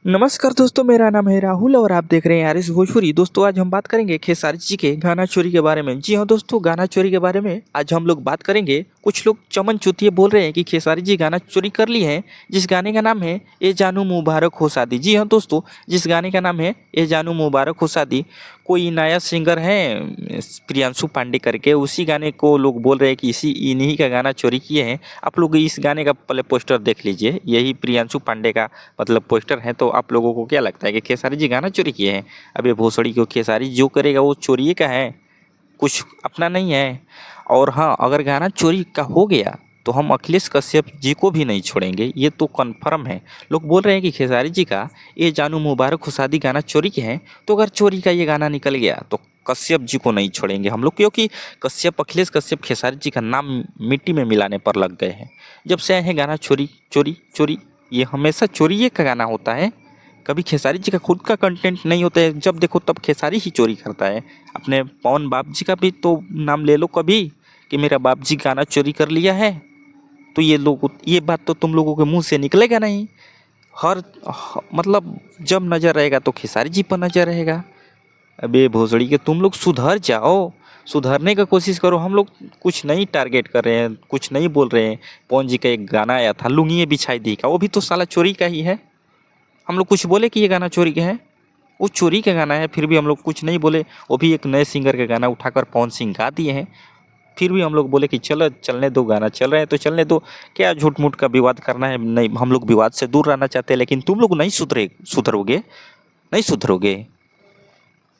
नमस्कार दोस्तों, मेरा नाम है राहुल और आप देख रहे हैं आरएस भोजपुरी। दोस्तों, आज हम बात करेंगे खेसारी जी के गाना चोरी के बारे में। जी हाँ दोस्तों, गाना चोरी के बारे में आज हम लोग बात करेंगे। कुछ लोग चमन चुतिये बोल रहे हैं कि खेसारी जी गाना चोरी कर लिए हैं, जिस गाने का नाम है ए जानू मुबारक हो शादी। जी हाँ दोस्तों, जिस गाने का नाम है ए जानू मुबारक हो शादी, कोई नया सिंगर है प्रियांशु पांडे करके, उसी गाने को लोग बोल रहे हैं कि इन्हीं का गाना चोरी किए हैं। आप लोग इस गाने का पहले पोस्टर देख लीजिए, यही प्रियांशु पांडे का मतलब पोस्टर है। तो आप लोगों को क्या लगता है कि खेसारी जी गाना चोरी किए हैं? अब ये भोसड़ी को खेसारी जो करेगा वो चोरी का है, कुछ अपना नहीं है। और हाँ, अगर गाना चोरी का हो गया तो हम अखिलेश कश्यप जी को भी नहीं छोड़ेंगे, ये तो कन्फर्म है। लोग बोल रहे हैं कि खेसारी जी का ये जानू मुबारक हो शादी गाना चोरी के हैं, तो अगर चोरी का ये गाना निकल गया तो कश्यप जी को नहीं छोड़ेंगे हम लोग, क्योंकि कश्यप, अखिलेश कश्यप खेसारी जी का नाम मिट्टी में मिलाने पर लग गए हैं। जब से आए हैं गाना चोरी चोरी चोरी, ये हमेशा चोरी का गाना होता है। कभी खेसारी जी का खुद का कंटेंट नहीं होता है, जब देखो तब खेसारी ही चोरी करता है। अपने पवन बाप जी का भी तो नाम ले लो कभी, कि मेरा बाप जी गाना चोरी कर लिया है। तो ये बात तो तुम लोगों के मुंह से निकलेगा नहीं। मतलब जब नज़र रहेगा तो खेसारी जी पर नज़र रहेगा। अबे भोसड़ी के तुम लोग सुधर जाओ, सुधरने का कोशिश करो। हम लोग कुछ नहीं टारगेट कर रहे हैं, कुछ नहीं बोल रहे हैं। पवन जी का एक गाना आया था लुंगिए बिछाई दी का, वो भी तो साला चोरी का ही है। हम लोग कुछ बोले कि ये गाना चोरी का है? वो चोरी का गाना है, फिर भी हम लोग कुछ नहीं बोले। वो भी एक नए सिंगर का गाना उठाकर पवन सिंह गा दिए हैं, फिर भी हम लोग बोले कि चलो चलने दो, गाना चल रहे हैं तो चलने दो। क्या झूठ मूठ का विवाद करना है? नहीं, हम लोग विवाद से दूर रहना चाहते हैं, लेकिन तुम लोग नहीं सुधरोगे, नहीं सुधरोगे।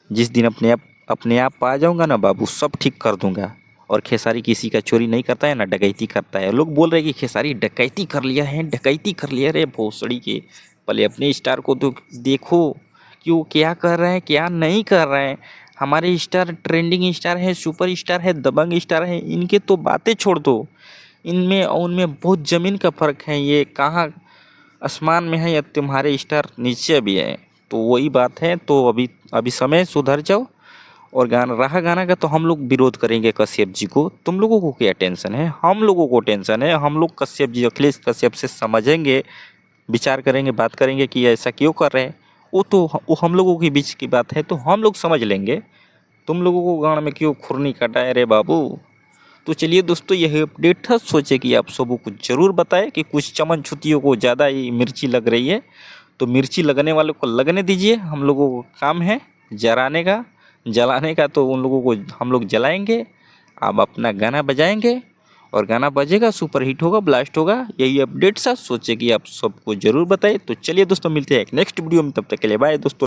जिस दिन अपने आप आ जाऊंगा ना बाबू, सब ठीक कर दूंगा। और खेसारी किसी का चोरी नहीं करता है ना डकैती करता है। लोग बोल रहे हैं कि खेसारी डकैती कर लिया है, डकैती कर लिया। रे भोसड़ी के, पहले अपने स्टार को तो देखो कि वो क्या कर रहे हैं, क्या नहीं कर रहे हैं। हमारे स्टार ट्रेंडिंग स्टार है, सुपर स्टार है, दबंग स्टार है, इनके तो बातें छोड़ दो। इनमें और उनमें बहुत ज़मीन का फ़र्क है। ये कहाँ आसमान में है या तुम्हारे स्टार नीचे भी है? तो वही बात है। तो अभी अभी समय सुधर जाओ। और गाना का तो हम लोग विरोध करेंगे कश्यप जी को। तुम लोगों को क्या टेंशन है? हम लोगों को टेंशन है। हम लोग कश्यप जी, अखिलेश कश्यप से समझेंगे, विचार करेंगे, बात करेंगे कि ऐसा क्यों कर रहे हैं। वो हम लोगों के बीच की बात है, तो हम लोग समझ लेंगे। तुम लोगों को गाँव में क्यों खुरनी कटाए रे बाबू। तो चलिए दोस्तों, यही अपडेट था। सोचे कि आप सबों को ज़रूर बताएं कि कुछ चमन छुतियों को ज़्यादा ही मिर्ची लग रही है, तो मिर्ची लगने वालों को लगने दीजिए। हम लोगों को काम है जराने का, जलाने का, तो उन लोगों को हम लोग जलाएंगे। आप अपना गाना बजाएंगे और गाना बजेगा, सुपर हिट होगा, ब्लास्ट होगा। यही अपडेट था, सोचे कि आप सबको ज़रूर बताएं। तो चलिए दोस्तों, मिलते हैं एक नेक्स्ट वीडियो में, तब तक के लिए बाय दोस्तों।